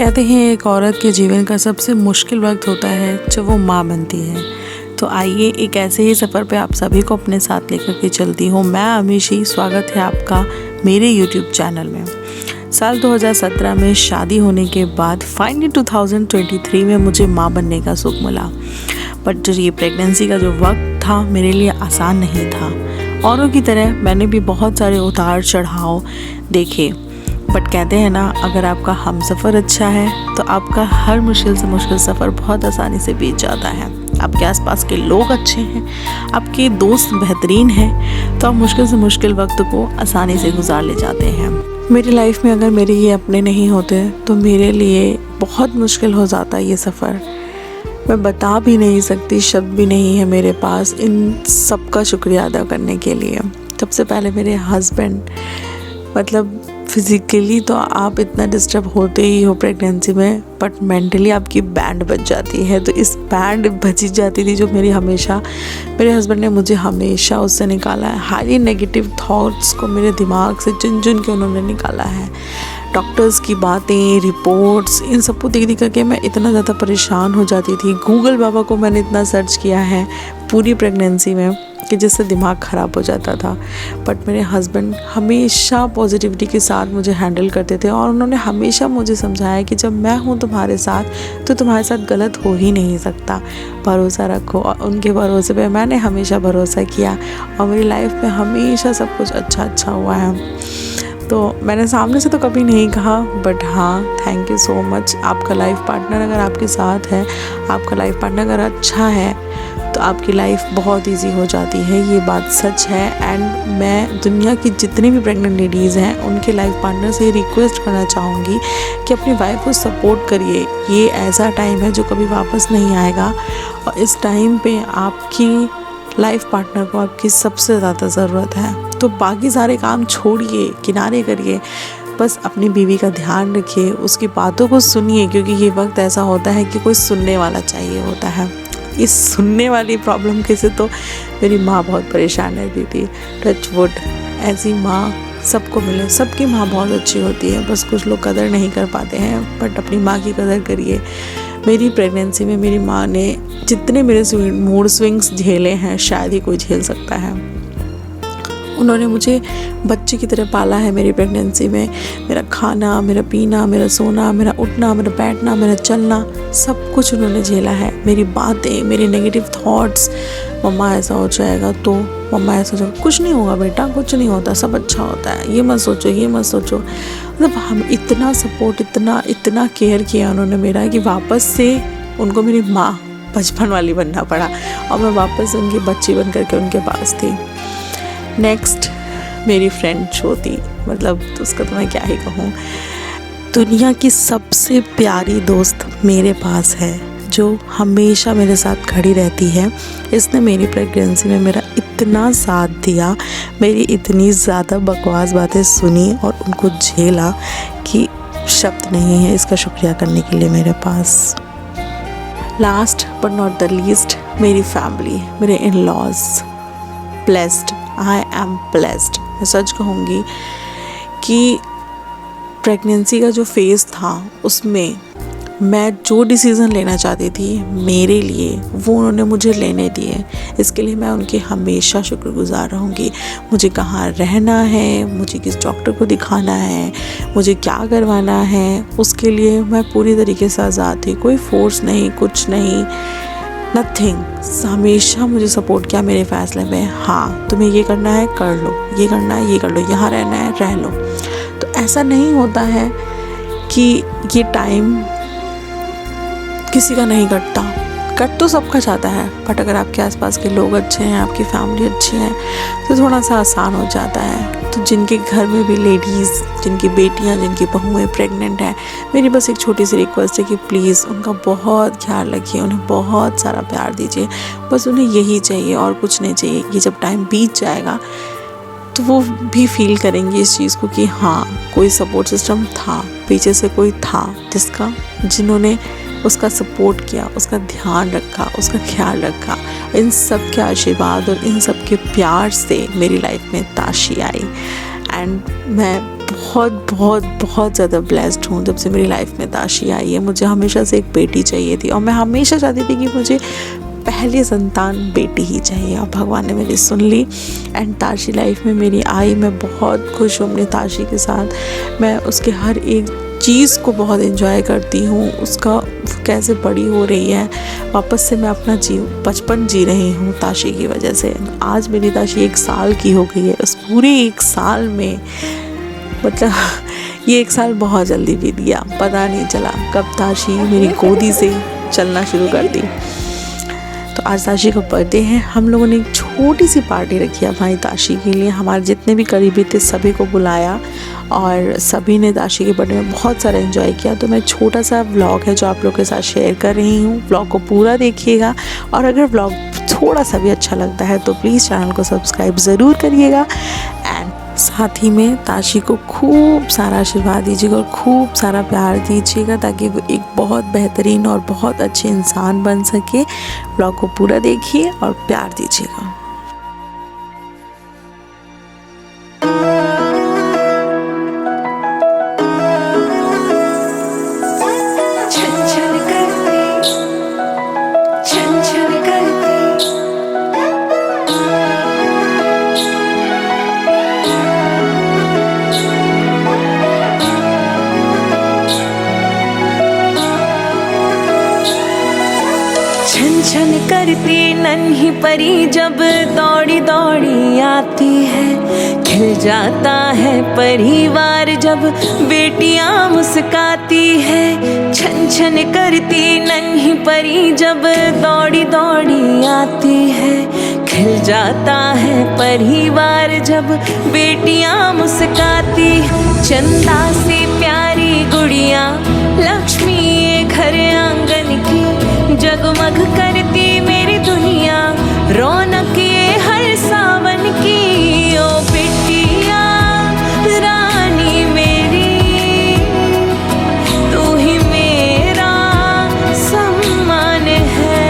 कहते हैं एक औरत के जीवन का सबसे मुश्किल वक्त होता है जब वो माँ बनती है। तो आइए एक ऐसे ही सफ़र पे आप सभी को अपने साथ लेकर के चलती हूँ। मैं अमीशी, स्वागत है आपका मेरे YouTube चैनल में। साल 2017 में शादी होने के बाद फाइनली 2023 में मुझे माँ बनने का सुख मिला। बट जो ये प्रेगनेंसी का जो वक्त था मेरे लिए आसान नहीं था। औरों की तरह मैंने भी बहुत सारे उतार चढ़ाव देखे। बट कहते हैं ना, अगर आपका हमसफ़र अच्छा है तो आपका हर मुश्किल से मुश्किल सफ़र बहुत आसानी से बीत जाता है। आपके आसपास के लोग अच्छे हैं, आपके दोस्त बेहतरीन हैं, तो आप मुश्किल से मुश्किल वक्त को आसानी से गुजार ले जाते हैं। मेरी लाइफ में अगर मेरे ये अपने नहीं होते तो मेरे लिए बहुत मुश्किल हो जाता ये सफ़र। मैं बता भी नहीं सकती, शब्द भी नहीं है मेरे पास इन सब का शुक्रिया अदा करने के लिए। सबसे पहले मेरे हस्बैंड, मतलब फिज़िकली तो आप इतना डिस्टर्ब होते ही हो प्रेगनेंसी में, बट मेंटली आपकी बैंड बज जाती है। तो इस बैंड बजी जाती थी जो मेरे हस्बैंड ने मुझे हमेशा उससे निकाला है। हाईली नेगेटिव थॉट्स को मेरे दिमाग से चुन के उन्होंने निकाला है। डॉक्टर्स की बातें, रिपोर्ट्स, इन सबको देख करके मैं इतना ज़्यादा परेशान हो जाती थी। गूगल बाबा को मैंने इतना सर्च किया है पूरी प्रेगनेंसी में कि जिससे दिमाग ख़राब हो जाता था। बट मेरे हस्बैंड हमेशा पॉजिटिविटी के साथ मुझे हैंडल करते थे और उन्होंने हमेशा मुझे समझाया कि जब मैं हूँ तुम्हारे साथ तो तुम्हारे साथ गलत हो ही नहीं सकता, भरोसा रखो। और उनके भरोसे पे मैंने हमेशा भरोसा किया और मेरी लाइफ में हमेशा सब कुछ अच्छा हुआ है। तो मैंने सामने से तो कभी नहीं कहा, बट हाँ, थैंक यू सो मच। आपका लाइफ पार्टनर अगर आपके साथ है, आपका लाइफ पार्टनर अगर अच्छा है तो आपकी लाइफ बहुत इजी हो जाती है। ये बात सच है। एंड मैं दुनिया की जितनी भी प्रेग्नेंट लेडीज़ हैं उनके लाइफ पार्टनर से रिक्वेस्ट करना चाहूँगी कि अपनी वाइफ को सपोर्ट करिए। ये ऐसा टाइम है जो कभी वापस नहीं आएगा और इस टाइम पे आपकी लाइफ पार्टनर को आपकी सबसे ज़्यादा ज़रूरत है। तो बाकी सारे काम छोड़िए, किनारे करिए, बस अपनी बीवी का ध्यान रखिए, उसकी बातों को सुनिए, क्योंकि ये वक्त ऐसा होता है कि कोई सुनने वाला चाहिए होता है। इस सुनने वाली प्रॉब्लम के से तो मेरी माँ बहुत परेशान रहती थी। टच वुड, ऐसी माँ सबको मिले। सबकी माँ बहुत अच्छी होती है, बस कुछ लोग कदर नहीं कर पाते हैं। बट अपनी माँ की कदर करिए। मेरी प्रेगनेंसी में मेरी माँ ने जितने मेरे मूड स्विंग्स झेले हैं शायद ही कोई झेल सकता है। उन्होंने मुझे बच्चे की तरह पाला है मेरी प्रेगनेंसी में। मेरा खाना, मेरा पीना, मेरा सोना, मेरा उठना, मेरा बैठना, मेरा चलना, सब कुछ उन्होंने झेला है। मेरी बातें, मेरे नेगेटिव थॉट्स, मम्मा ऐसा हो जाएगा तो, मम्मा ऐसा हो जाएगा, कुछ नहीं होगा बेटा, कुछ नहीं होता, सब अच्छा होता है, ये मत सोचो, ये मत सोचो। मतलब हम इतना सपोर्ट, इतना केयर किया उन्होंने मेरा कि वापस से उनको मेरी माँ बचपन वाली बनना पड़ा और मैं वापस उनकी बच्ची बन करके उनके पास थी। नेक्स्ट मेरी फ्रेंड ज्योति, मतलब तो उसका तो मैं क्या ही कहूँ। दुनिया की सबसे प्यारी दोस्त मेरे पास है जो हमेशा मेरे साथ खड़ी रहती है। इसने मेरी प्रेगनेंसी में मेरा इतना साथ दिया, मेरी इतनी ज़्यादा बकवास बातें सुनी और उनको झेला कि शब्द नहीं है इसका शुक्रिया करने के लिए मेरे पास। Last but not the least, मेरी फैमिली, मेरे in laws. Blessed, I am blessed. मैं सच कहूँगी कि प्रेगनेंसी का जो फेज़ था उसमें मैं जो डिसीज़न लेना चाहती थी मेरे लिए, वो उन्होंने मुझे लेने दिए। इसके लिए मैं उनकी हमेशा शुक्रगुजार रहूँगी। मुझे कहाँ रहना है, मुझे किस डॉक्टर को दिखाना है, मुझे क्या करवाना है, उसके लिए मैं पूरी तरीके से आज़ाद थी। कोई फोर्स नहीं, कुछ नहीं, नथिंग। हमेशा मुझे सपोर्ट किया मेरे फ़ैसले में। हाँ, तुम्हें ये करना है कर लो, ये करना है ये कर लो, यहाँ रहना है रह लो। तो ऐसा नहीं होता है कि ये टाइम किसी का नहीं कट तो सबका जाता है, बट अगर आपके आसपास के लोग अच्छे हैं, आपकी फैमिली अच्छी है तो थोड़ा सा आसान हो जाता है। तो जिनके घर में भी लेडीज़, जिनकी बेटियां, जिनकी बहुएं प्रेग्नेंट हैं, मेरी बस एक छोटी सी रिक्वेस्ट है कि प्लीज़ उनका बहुत ख्याल रखिए, उन्हें बहुत सारा प्यार दीजिए। बस उन्हें यही चाहिए और कुछ नहीं चाहिए। ये जब टाइम बीत जाएगा तो वो भी फील करेंगे इस चीज़ को कि हाँ, कोई सपोर्ट सिस्टम था, पीछे से कोई था जिन्होंने उसका सपोर्ट किया, उसका ध्यान रखा, उसका ख्याल रखा। इन सब के आशीर्वाद और इन सब के प्यार से मेरी लाइफ में ताशी आई एंड मैं बहुत बहुत बहुत ज़्यादा ब्लेस्ड हूँ जब से मेरी लाइफ में ताशी आई है। मुझे हमेशा से एक बेटी चाहिए थी और मैं हमेशा चाहती थी कि मुझे पहली संतान बेटी ही चाहिए, और भगवान ने मेरी सुन ली एंड ताशी लाइफ में मेरी आई। मैं बहुत खुश हूँ अपनी ताशी के साथ। मैं उसके हर एक चीज़ को बहुत एंजॉय करती हूँ, उसका कैसे बड़ी हो रही है। वापस से मैं अपना बचपन जी रही हूँ ताशी की वजह से। आज मेरी ताशी 1 साल की हो गई है। उस पूरे 1 साल में मतलब ये 1 साल बहुत जल्दी बीत गया, पता नहीं चला कब ताशी मेरी गोदी से चलना शुरू कर दी। तो आज ताशी का बर्थडे है। हम लोगों ने एक छोटी सी पार्टी रखी है भाई ताशी के लिए। हमारे जितने भी करीबी थे सभी को बुलाया और सभी ने ताशी के बर्थडे में बहुत सारा एंजॉय किया। तो मैं छोटा सा व्लॉग है जो आप लोग के साथ शेयर कर रही हूँ। व्लॉग को पूरा देखिएगा और अगर व्लॉग थोड़ा सा भी अच्छा लगता है तो प्लीज़ चैनल को सब्सक्राइब ज़रूर करिएगा एंड साथ ही में ताशी को खूब सारा आशीर्वाद दीजिएगा और खूब सारा प्यार दीजिएगा ताकि वो एक बहुत बेहतरीन और बहुत अच्छे इंसान बन सके। व्लॉग को पूरा देखिए और प्यार दीजिएगा। छन छन करती नन्ही परी जब दौड़ी दौड़ी आती है। खिल जाता है परिवार जब बेटियां मुस्काती है। छन छन करती नन्ही परी जब दौड़ी दौड़ी आती है। खिल जाता है परिवार जब बेटियां मुस्काती। चंदा से प्यारी गुड़िया लक्ष्मी ये घर आंगन की जगमग करती मेरी दुनिया। रौनक ये हर सावन की ओ बिटिया रानी मेरी, तू ही मेरा सम्मान है।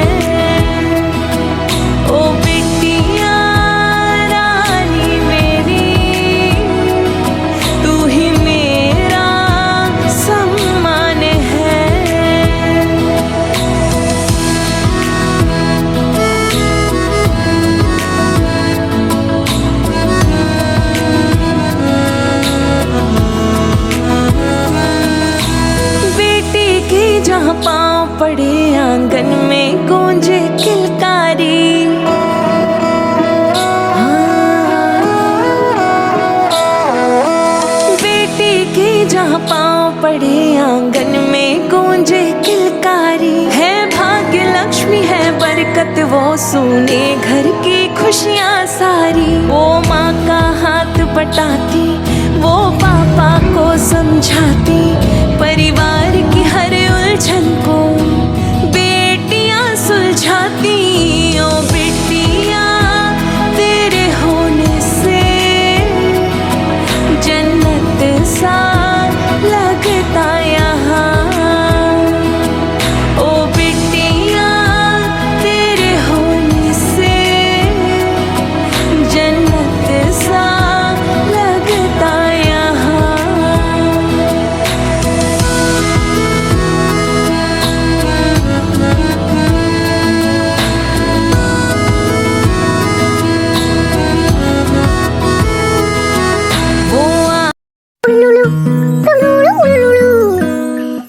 ओ बिटिया रानी मेरी, तू ही मेरा सम्मान है। जहाँ पाँव पड़े आंगन में गूंजे किलकारी। बेटी की जहाँ पाँव पड़े आंगन में गूंजे किलकारी। है भाग्य लक्ष्मी है बरकत वो सुने घर की खुशियाँ सारी। वो माँ का हाथ बटाती वो पापा को समझाती। परिवार की हर उलझन को बेटियां सुलझाती। ओ बेटिया तेरे होने से जन्नत सा लगता यहाँ। ओ बेटिया तेरे होने से जन्नत सा लगता यहाँ।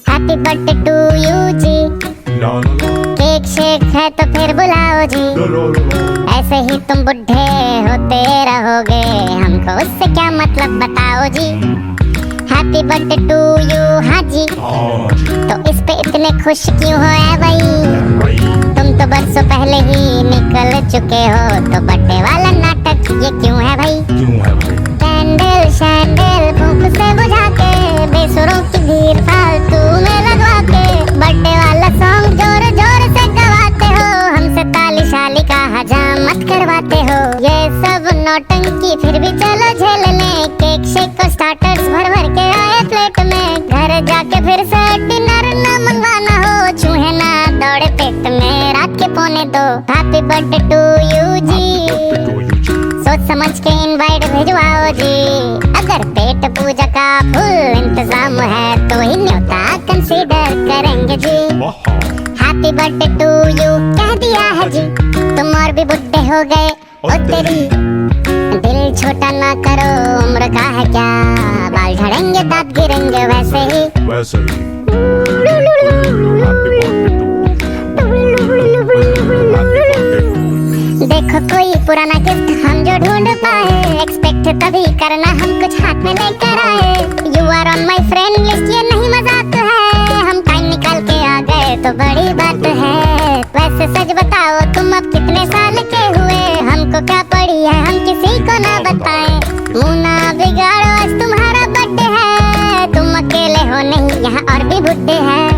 हैप्पी बर्थडे टू यू जी। केक शेक है तो फिर बुलाओ जी। ऐसे ही तुम बुढ़े होते रहोगे, हमको उससे क्या मतलब बताओ जी। हैप्पी बर्थडे टू यू हाँ जी। तो इस पे इतने खुश क्यों हो ऐ भाई? तुम तो बरसों पहले ही निकल चुके हो, तो बर्थडे वाला नाटक ये क्यों है भाई? कैंडल शैंडल फूंक से बुझा के, बेसुरों की भीड़ फालतू में लगवा के, बर्थडे वाला सॉन्ग जोर जोर से गवाते हो। हमसे ताली शाली का हजामत करवाते हो। ये सब नौटंकी फिर भी चलो झेल लें। केक शेक को स्टार्टर्स भर भर के आए प्लेट में। घर जाके फिर से डिनर न मंगवाना हो, चूहे ना दौड़े पेट में रात के 1:45। हैप्पी बर्थडे टू यू जी। सोच समझ के इनवाइट भिजवाओ जी। अगर पेट छठ पूजा का फुल इंतजाम है, तो ही न्योता कंसीडर करेंगे जी। हैप्पी बर्थडे टू यू कह दिया है जी, तुम और भी बुढ़े हो गए ओ तेरी। दिल छोटा ना करो, उम्र का है क्या, बाल झड़ेंगे दांत गिरेंगे वैसे ही। देखो कोई पुराना गिफ्ट हम जो ढूंढ पाए, एक्सपेक्ट तभी करना हम कुछ हाथ में लेकर आए। You are on my friend list, ये नहीं मजाक है, हम टाइम निकाल के आ गए तो बड़ी बात है। वैसे सच बताओ तुम अब कितने साल के हुए, हमको क्या पड़ी है हम किसी को ना बताएं। मुंह ना बिगाड़ो आज तुम्हारा बर्थडे है, तुम अकेले हो नहीं यहाँ और भी बुड्ढे हैं।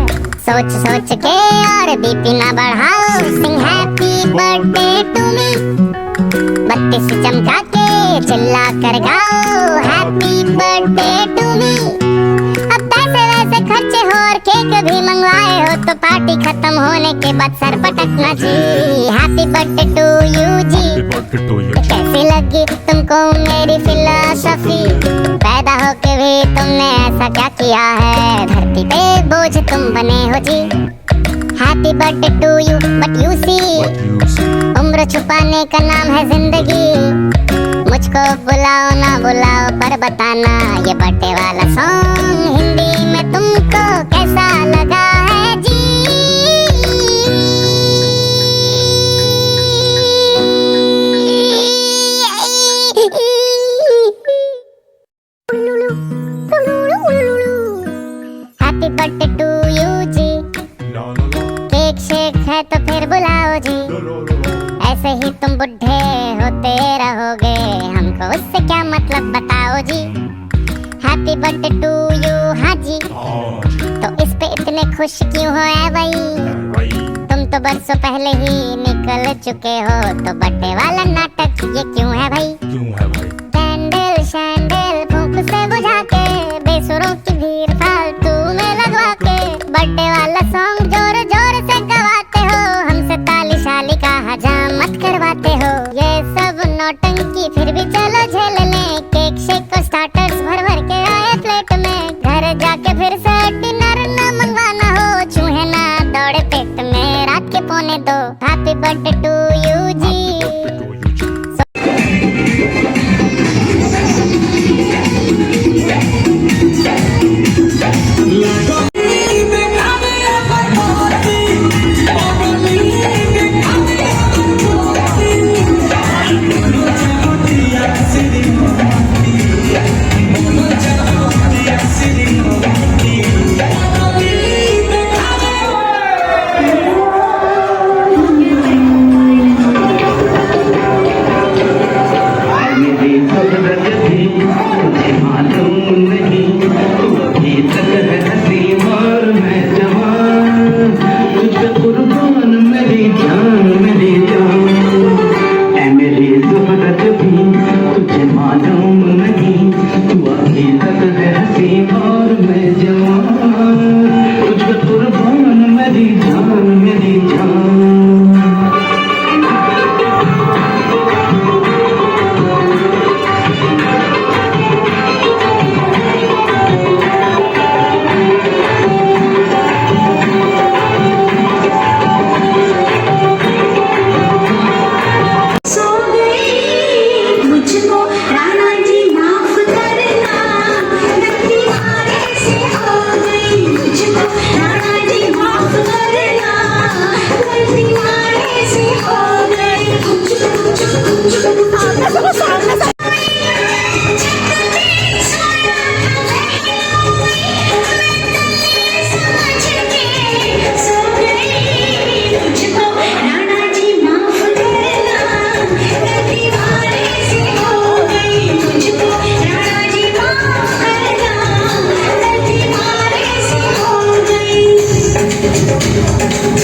सोच सोच के और बीपी ना बढ़ाओ, सिंग हैप्पी बर्थडे टू मी, बत्ती से चमका के चिल्ला कर गाओ हैप्पी बर्थडे टू मी। अब पैसे वैसे खर्चे हो और केक भी मंगवाए हो, तो पार्टी खत्म होने के बाद सर पटकना जी। हैप्पी बर्थडे टू यू जी। कैसी लगी तुमको मेरी फिलॉसफी, पैदा होके भी तुमने ऐसा क्या किया है, धरती पे बोझ तुम बने हो जी। Happy birthday to you but you see, उम्र छुपाने का नाम है जिंदगी। मुझको बुलाओ ना बुलाओ पर बताना, ये बर्थडे वाला सॉन्ग हिंदी में तुमको कैसा लगा है जी। हैप्पी बर्थडे टू यू जी, केक शेक है तो फिर बुलाओ जी। ऐसे ही तुम बुढ़े होते रहोगे, हमको उससे क्या मतलब बताओ जी। हैप्पी बर्थडे टू यू हाँ जी, तो इस पे इतने खुश क्यों हो ऐ भाई, तुम तो बरसों पहले ही निकल चुके हो, तो बर्थडे वाला नाटक ये क्यों है भाई। कैंडल शैंडल फूंक से बुझा के, बेसुरों की भीड़ फालतू में लगवा के, बर्थडे वाला सॉन्ग जोर जोर से गवाते हो, हमसे ताली शाली का हजामत करवाते हो। ये सब नौटंकी फिर भी चलो झेल लें, केक शेक को स्टार्टर्स भर भर के आए प्लेट में, घर जाके फिर से डिनर न मंगवाना हो, चूहे ना दौड़े पेट में रात के 1:45। हैप्पी बर्थडे टू यू जी।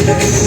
Thank you.